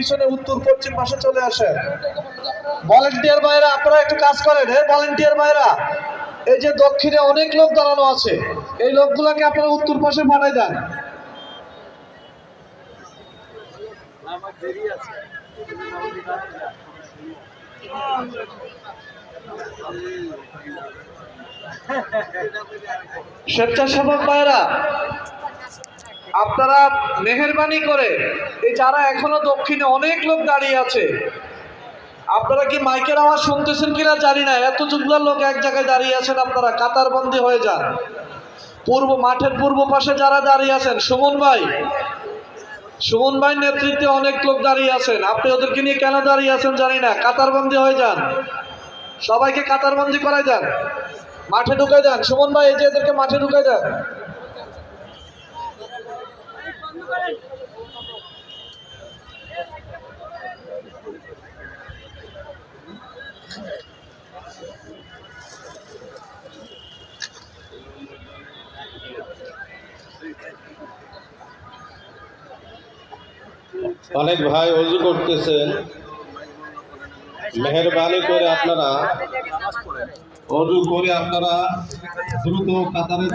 পিছনে উত্তর পশ্চিম পাশে চলে আসেন। ভলেন্টিয়ার ভাইরা আপনারা একটু কাজ করেন। ভলেন্টিয়ার ভাইরা, এই যে দক্ষিণে অনেক লোক দাঁড়ানো আছে, এই লোকগুলোকে আপনারা উত্তর পাশে পাঠাই দেন। স্বেচ্ছাসেবক ভাইরা, আপনারা মেহেরবানি করে এই যারা এখনো দক্ষিণে অনেক লোক দাঁড়িয়ে আছে, আপনারা কি মাইকের আওয়াজ শুনতেছেন কিনা জানি না, এতগুলো লোক এক জায়গায় দাঁড়িয়ে আছেন, আপনারা কাতারবন্দি হয়ে যান। মাঠের পূর্ব পাশে যারা দাঁড়িয়ে আছেন, সুমন ভাই নেতৃত্বে অনেক লোক দাঁড়িয়ে আছেন, আপনি ওদেরকে নিয়ে কেন দাঁড়িয়ে আছেন জানি না, কাতারবন্দি হয়ে যান। সবাইকে কাতারবন্দি করাই দেন, মাঠে ঢুকাই দেন। সুমন ভাই, এই যে এদেরকে মাঠে ঢুকাই দেন। অনেক ভাই ওযু করতেছেন, মেহেরবানি করে আপনারা ওযু করে আপনারা দ্রুত কাতারে